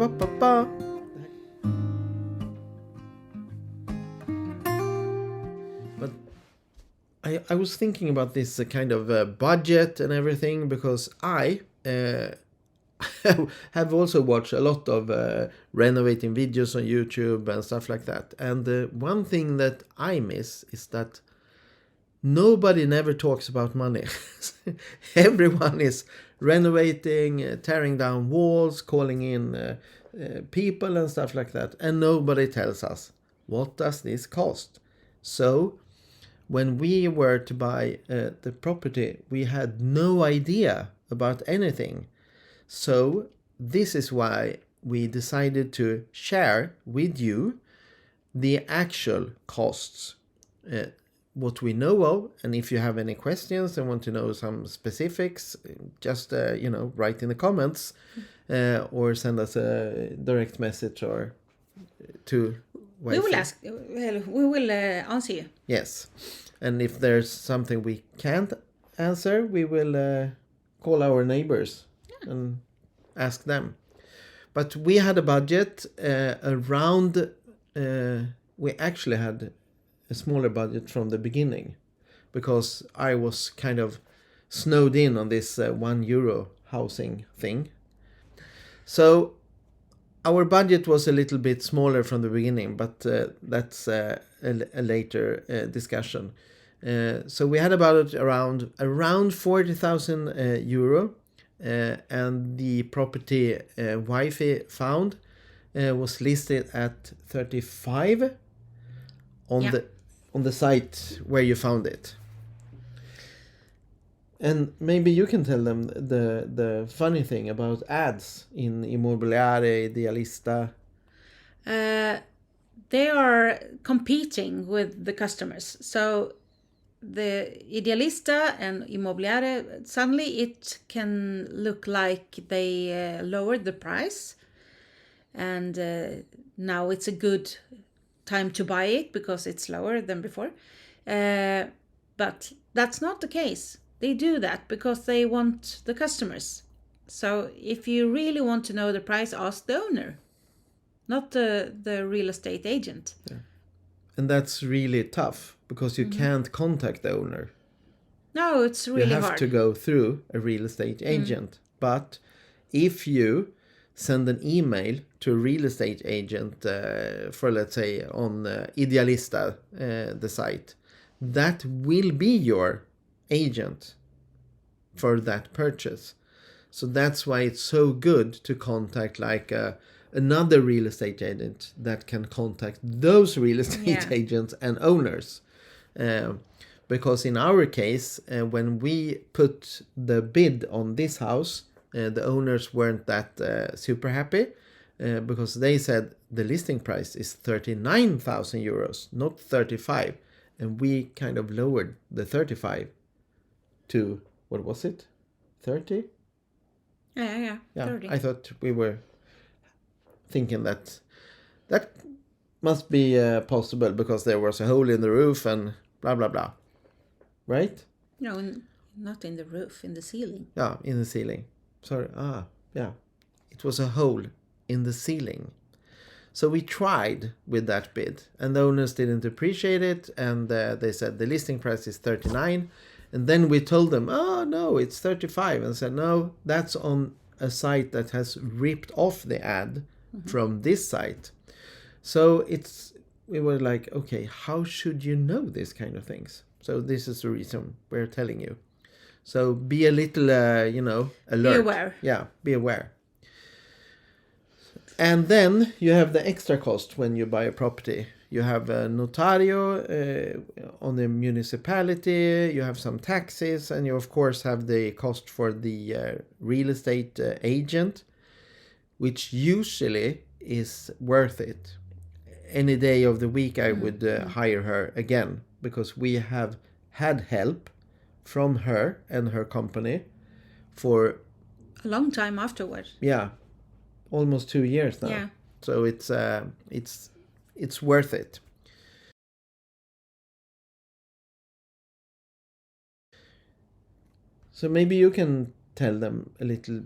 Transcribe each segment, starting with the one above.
Ba-da-ba-ba-ba. But I was thinking about this kind of budget and everything because I have also watched a lot of renovating videos on YouTube and stuff like that. And one thing that I miss is that nobody never talks about money. Everyone is renovating, tearing down walls, calling in people and stuff like that. And nobody tells us, what does this cost? So when we were to buy the property, we had no idea about anything. So this is why we decided to share with you the actual costs, what we know of. And if you have any questions and want to know some specifics, just write in the comments or send us a direct message or to We will ask. Well, we will answer you. Yes. And if there's something we can't answer, we will call our neighbors and ask them. But we had a budget around... we actually had a smaller budget from the beginning because I was kind of snowed in on this €1 housing thing. So our budget was a little bit smaller from the beginning, but that's a later discussion. So we had about around 40,000 euro, and the property Wi-Fi found was listed at 35 on the site where you found it. And maybe you can tell them the funny thing about ads in Immobiliare, Idealista. They are competing with the customers. So the Idealista and Immobiliare, suddenly it can look like they lowered the price. And now it's a good time to buy it because it's lower than before. But that's not the case. They do that because they want the customers. So if you really want to know the price, ask the owner, not the real estate agent. Yeah. And that's really tough because you can't contact the owner. No, it's really hard. You have to go through a real estate agent. But if you send an email to a real estate agent for, let's say, on Idealista, the site, that will be your agent for that purchase. So that's why it's so good to contact like another real estate agent that can contact those real estate agents and owners. Because in our case, when we put the bid on this house, the owners weren't that super happy because they said the listing price is 39,000 euros, not 35. And we kind of lowered the 35 to, what was it? 30? Yeah, 30. I thought we were thinking that must be possible because there was a hole in the roof and blah, blah, blah. Right? No, not in the roof, in the ceiling. Yeah, in the ceiling. Sorry. Yeah. It was a hole in the ceiling. So we tried with that bid and the owners didn't appreciate it. And they said the listing price is 39. And then we told them, oh, no, it's 35. And said, no, that's on a site that has ripped off the ad from this site. So we were like, okay, how should you know these kind of things? So this is the reason we're telling you. So be a little, alert. Be aware. Yeah, be aware. And then you have the extra cost when you buy a property. You have a notario on the municipality, you have some taxes, and you of course have the cost for the real estate agent, which usually is worth it. Any day of the week I would hire her again, because we have had help from her and her company for a long time afterwards. Yeah, almost 2 years now. Yeah. So it's worth it. So maybe you can tell them a little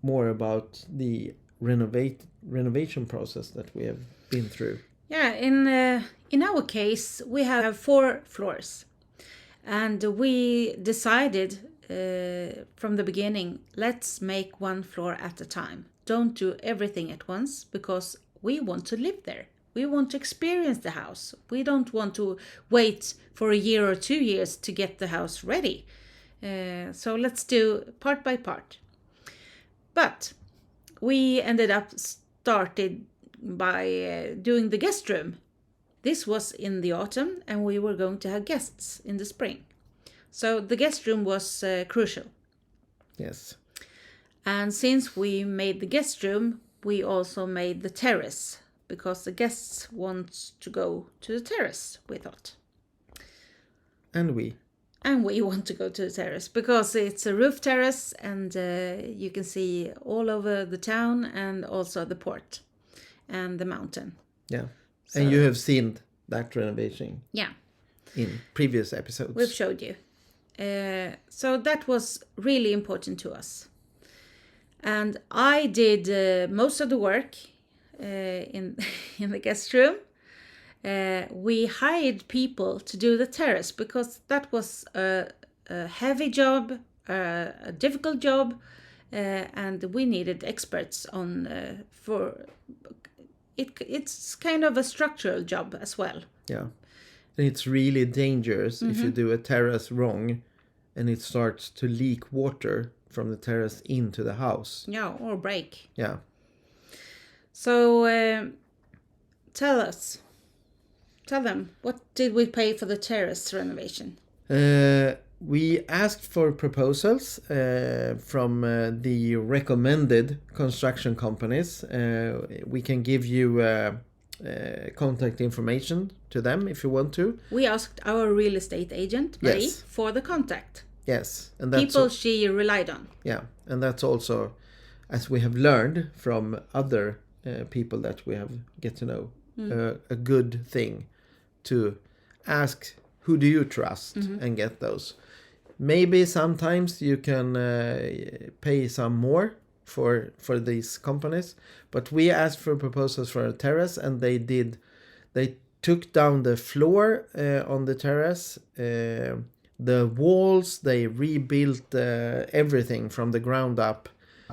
more about the renovation process that we have been through. Yeah, in our case, we have 4 floors. And we decided from the beginning, let's make 1 floor at a time. Don't do everything at once, because we want to live there. We want to experience the house. We don't want to wait for a year or 2 years to get the house ready. So let's do part by part. But we ended up started by doing the guest room. This was in the autumn, and we were going to have guests in the spring. So the guest room was crucial. Yes. And since we made the guest room, we also made the terrace, because the guests want to go to the terrace, we thought. And we want to go to the terrace because it's a roof terrace, and you can see all over the town and also the port and the mountain. Yeah. So, and you have seen that renovation. Yeah. In previous episodes. We've showed you. So that was really important to us. And I did most of the work in the guest room. We hired people to do the terrace because that was a heavy job, a difficult job, and we needed experts on for it. It's kind of a structural job as well. Yeah, and it's really dangerous if you do a terrace wrong, and it starts to leak water from the terrace into the house. Yeah, or break. Yeah. So Tell them, what did we pay for the terrace renovation? We asked for proposals from the recommended construction companies. We can give you contact information to them if you want to. We asked our real estate agent, Marie, for the contact. Yes. And that's people she relied on. Yeah, and that's also, as we have learned from other people that we have get to know, a good thing to ask, who do you trust, and get those. Maybe sometimes you can pay some more for these companies, but we asked for proposals for a terrace, and they took down the floor on the terrace, the walls, they rebuilt everything from the ground up,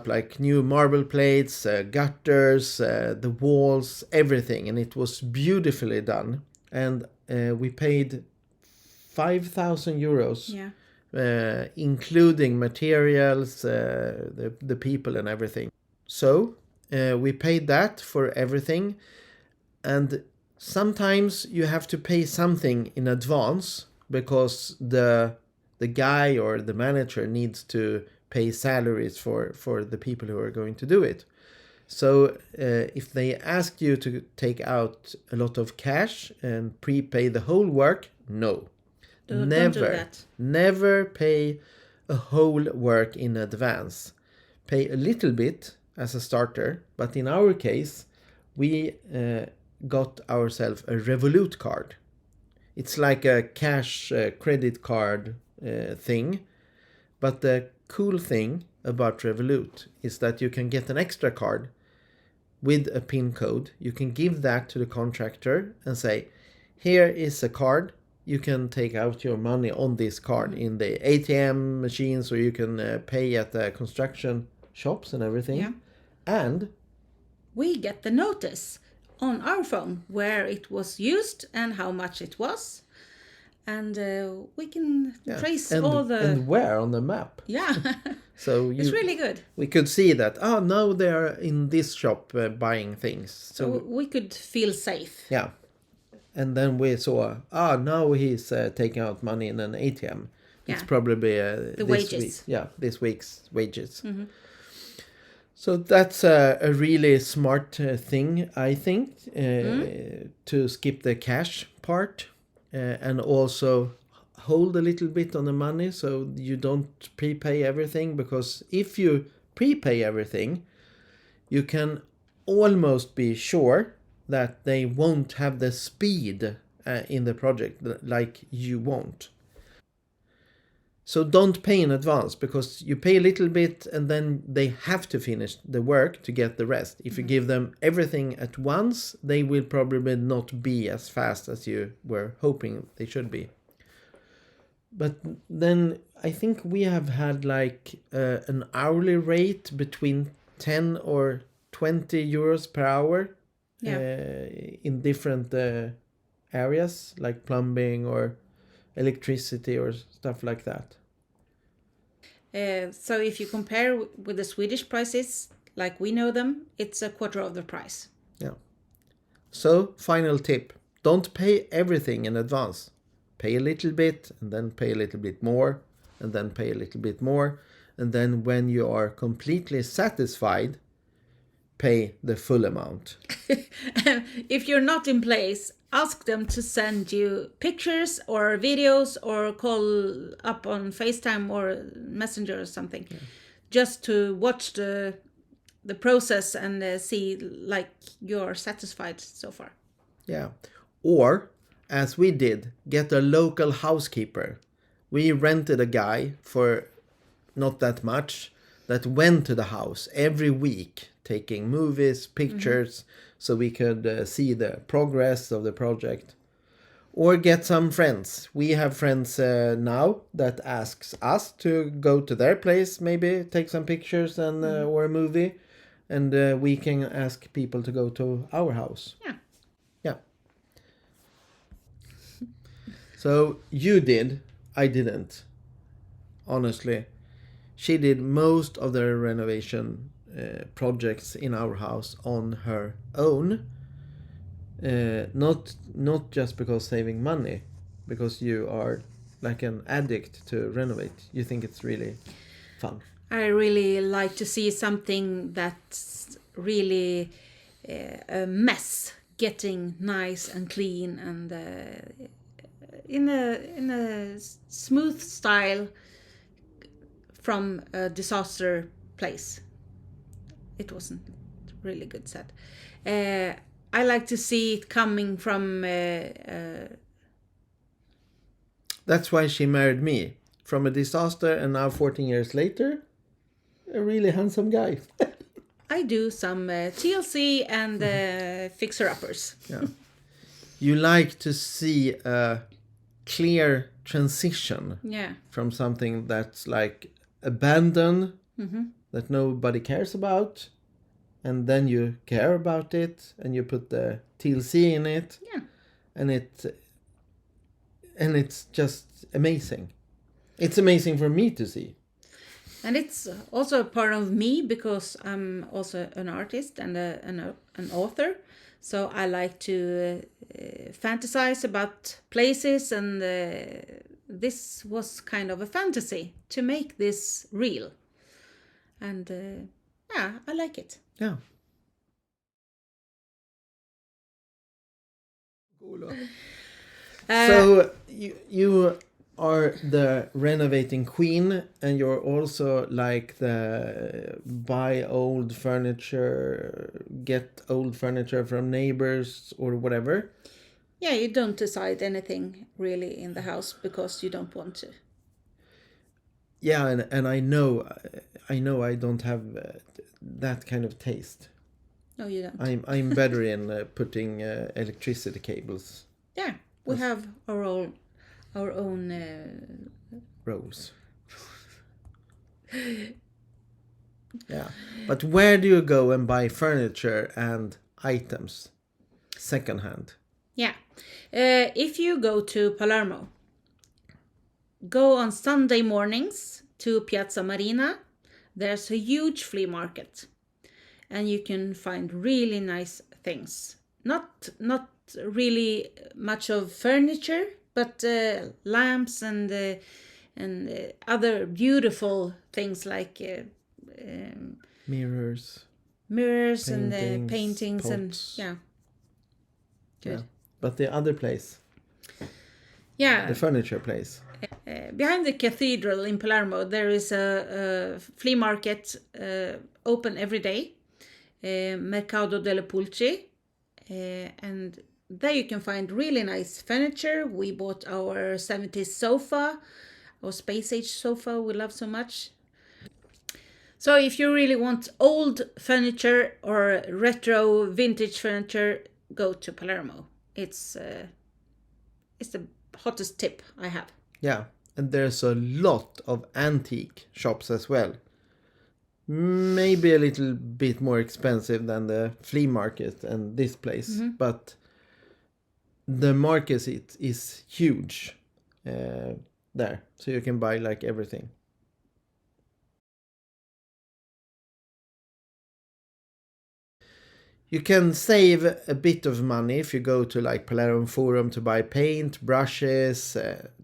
like new marble plates, gutters, the walls, everything, and it was beautifully done. And we paid 5,000 euros, including materials, the people and everything. So we paid that for everything. And sometimes you have to pay something in advance because the guy or the manager needs to pay salaries for the people who are going to do it. So if they ask you to take out a lot of cash and prepay the whole work, no. Don't do that. Never pay a whole work in advance. Pay a little bit as a starter, but in our case, we got ourselves a Revolut card. It's like a cash credit card thing, but the cool thing about Revolut is that you can get an extra card with a PIN code. You can give that to the contractor and say, here is a card. You can take out your money on this card in the ATM machines, or you can pay at the construction shops and everything. Yeah. And we get the notice on our phone where it was used and how much it was. And we can trace all the... And where on the map. Yeah. So it's really good. We could see that, now they are in this shop buying things. So we could feel safe. Yeah. And then we saw, now he's taking out money in an ATM. Yeah. It's probably the wages. This week's wages. Mm-hmm. So that's a really smart thing, I think, to skip the cash part and also hold a little bit on the money so you don't prepay everything, because if you prepay everything, you can almost be sure that they won't have the speed in the project like you want. So don't pay in advance, because you pay a little bit and then they have to finish the work to get the rest. If you give them everything at once, they will probably not be as fast as you were hoping they should be. But then I think we have had like an hourly rate between 10 or 20 euros per hour in different areas, like plumbing or electricity or stuff like that. So if you compare with the Swedish prices, like we know them, it's a quarter of the price. Yeah. So, final tip. Don't pay everything in advance. Pay a little bit, and then pay a little bit more, and then pay a little bit more. And then when you are completely satisfied, pay the full amount. If you're not in place, ask them to send you pictures or videos or call up on FaceTime or Messenger or something, just to watch the process and see like you're satisfied so far. Yeah. Or, as we did, get a local housekeeper. We rented a guy for not that much that went to the house every week, taking movies, pictures, so we could see the progress of the project. Or get some friends. We have friends now that asks us to go to their place, maybe take some pictures and or a movie, and we can ask people to go to our house. Yeah. Yeah. So you did, I didn't. Honestly, she did most of the renovation projects in our house on her own. Not just because saving money, because you are like an addict to renovate. You think it's really fun. I really like to see something that's really a mess getting nice and clean and in a smooth style from a disaster place. It wasn't really good said. I like to see it coming from. That's why she married me. From a disaster, and now 14 years later, a really handsome guy. I do some TLC and fixer-uppers. Yeah. You like to see a clear transition from something that's like abandoned, that nobody cares about, and then you care about it and you put the TLC in it, and it's just amazing. It's amazing for me to see. And it's also a part of me because I'm also an artist and an author. So I like to fantasize about places, and this was kind of a fantasy to make this real. And I like it. Yeah. So you are the renovating queen, and you're also like the buy old furniture, get old furniture from neighbors or whatever. Yeah, you don't decide anything really in the house because you don't want to. Yeah, and I know I don't have that kind of taste. No, you don't. I'm better in putting electricity cables. Yeah, we have our own roles. Yeah, but where do you go and buy furniture and items secondhand? Yeah, if you go to Palermo, go on Sunday mornings to Piazza Marina. There's a huge flea market, and you can find really nice things. Not really much of furniture, but lamps and other beautiful things like mirrors and paintings pots. And good. Yeah. But the other place, the furniture place. Behind the cathedral in Palermo, there is a flea market open every day, Mercado delle Pulci, and there you can find really nice furniture. We bought our 70s sofa, or space age sofa we love so much. So if you really want old furniture or retro vintage furniture, go to Palermo. It's the hottest tip I have. Yeah, and there's a lot of antique shops as well. Maybe a little bit more expensive than the flea market and this place, but the market is huge there, so you can buy like everything. You can save a bit of money if you go to like Palermo Forum to buy paint, brushes,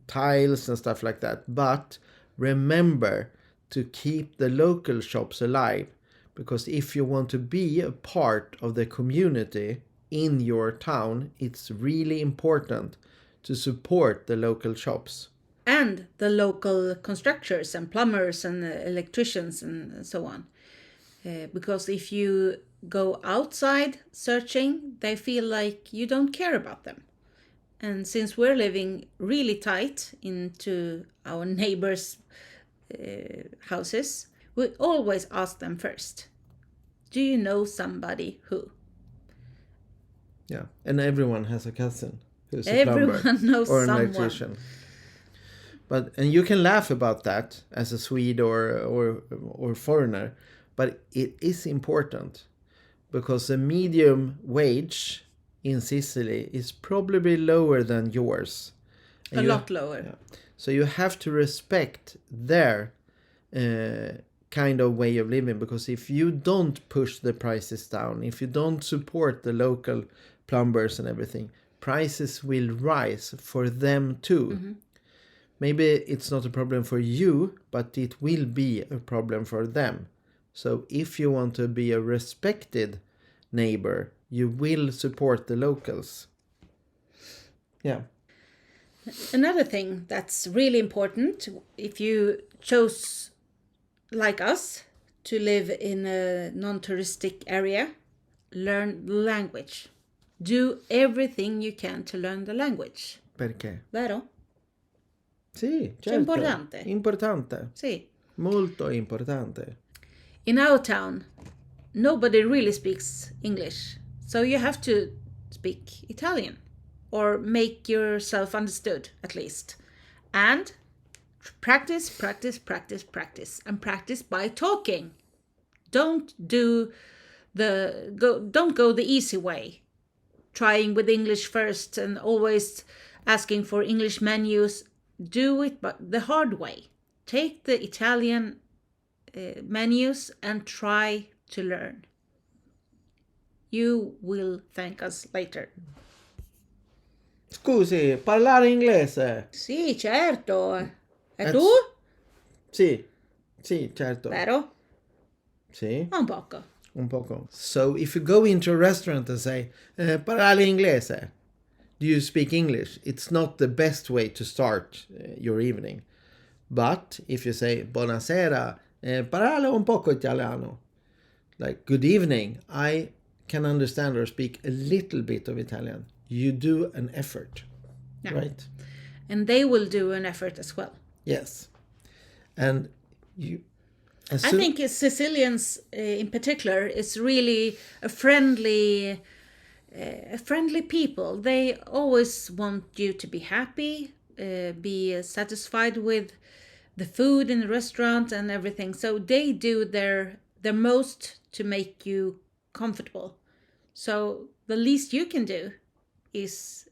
tiles and stuff like that. But remember to keep the local shops alive, because if you want to be a part of the community in your town, it's really important to support the local shops. And the local constructors and plumbers and electricians and so on. Because if you go outside searching, they feel like you don't care about them. And since we're living really tight into our neighbors' houses, we always ask them first, do you know somebody who? Yeah, and everyone has a cousin who's a plumber Everyone knows or an someone. electrician. And you can laugh about that as a Swede or foreigner, but it is important, because the medium wage in Sicily is probably lower than yours. A lot lower. Yeah. So you have to respect their kind of way of living, because if you don't push the prices down, if you don't support the local plumbers and everything, prices will rise for them too. Maybe it's not a problem for you, but it will be a problem for them. So if you want to be a respected neighbor, you will support the locals. Yeah. Another thing that's really important, if you chose, like us, to live in a non-touristic area, learn the language. Do everything you can to learn the language. Perché? Vero? Sì, C'è certo. importante. Importante. Sì. Molto importante. In our town, nobody really speaks English, so you have to speak Italian, or make yourself understood at least. And practice, practice, practice, practice, and practice by talking. Don't go the easy way, trying with English first and always asking for English menus. Do it but the hard way. Take the Italian menus and try to learn. You will thank us later. Scusi, parlare inglese? Sì, certo. E That's- tu? Sì, sì, certo. Vero? Sì, Un poco. un poco. So if you go into a restaurant and say, parlare inglese, do you speak English? It's not the best way to start your evening. But if you say, buonasera, parlare un poco italiano, like good evening, I can understand or speak a little bit of Italian. You do an effort, Yeah. right? And they will do an effort as well. Yes. And you... I think Sicilians in particular is really a friendly people. They always want you to be happy, be satisfied with the food in the restaurant and everything. So they do their most to make you comfortable. So the least you can do is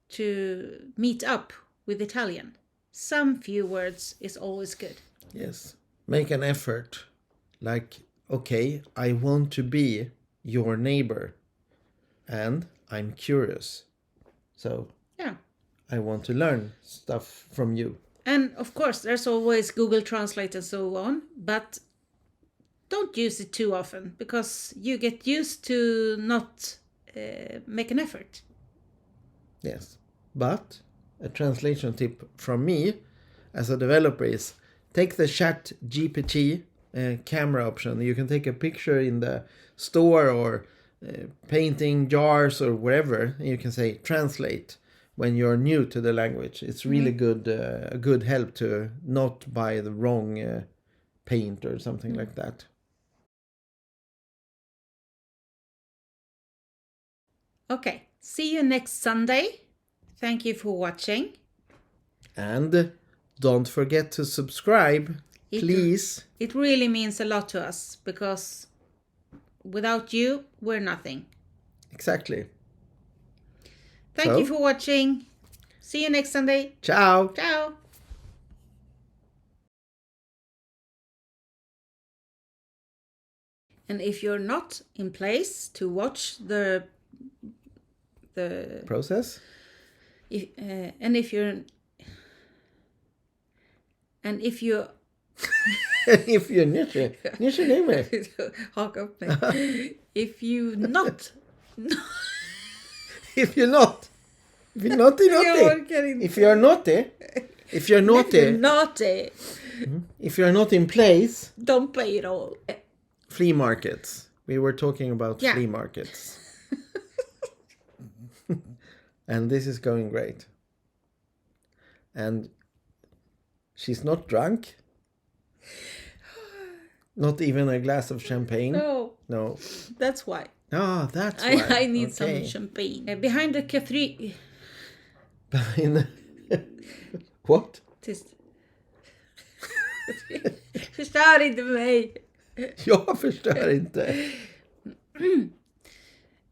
to meet up with Italian. Some few words is always good. Yes. Make an effort. Like, okay, I want to be your neighbor. And I'm curious. So Yeah. I want to learn stuff from you. And of course, there's always Google Translate and so on, but don't use it too often, because you get used to not make an effort. Yes. But a translation tip from me as a developer is take the Chat GPT camera option. You can take a picture in the store or painting jars or wherever, and you can say translate when you're new to the language. It's really good, a good help to not buy the wrong paint or something like that. Okay, see you next Sunday. Thank you for watching. And don't forget to subscribe, please. It really means a lot to us because without you, we're nothing. Exactly. Thank you for watching. See you next Sunday. Ciao. Ciao. And if you're not in place to watch the Process. if if you're If you're nysse haka upp mig. If you not If you're not naughty. If you're naughty. If you're naughty. If you're not in place. Don't pay it all. Flea markets. We were talking about flea markets. And this is going great. And she's not drunk. Not even a glass of champagne. No. That's why. Ah, that's why. I need some champagne. Behind the cathedral. Behind What? Tyst. Förstör inte mig. Jag förstör inte.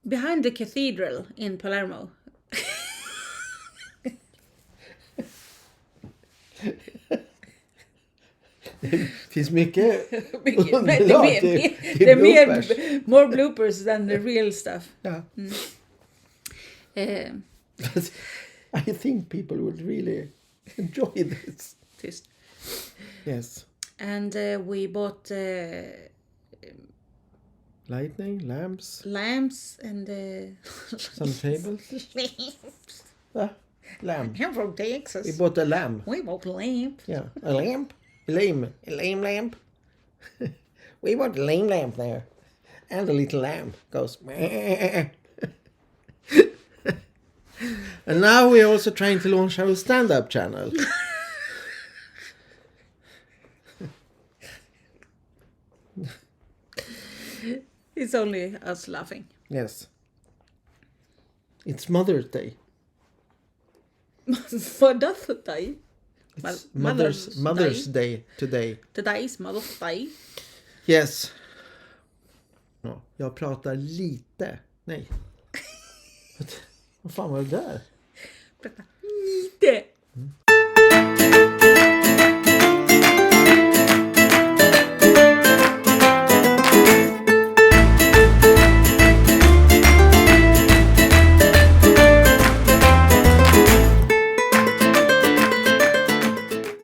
Behind the cathedral in Palermo. Det finns mycket Det till är bloopers. more bloopers than the real stuff. Yeah. I think people would really enjoy this. Tyst. Yes. And we bought Lightning, lamps, and some tables. Lamp. I'm from Texas. We bought a lamp. We bought lamp. Yeah, a lamp. A lame lamp. We bought a lame lamp there. And the little lamp goes. And now we're also trying to launch our stand-up channel. It's only us laughing. Yes. It's Mother's Day. Mother's Day. It's Mother's Day today. Today is Mother's Day. Yes. Ja, jag pratar lite. Nej. Vad fan var det där? Prata lite.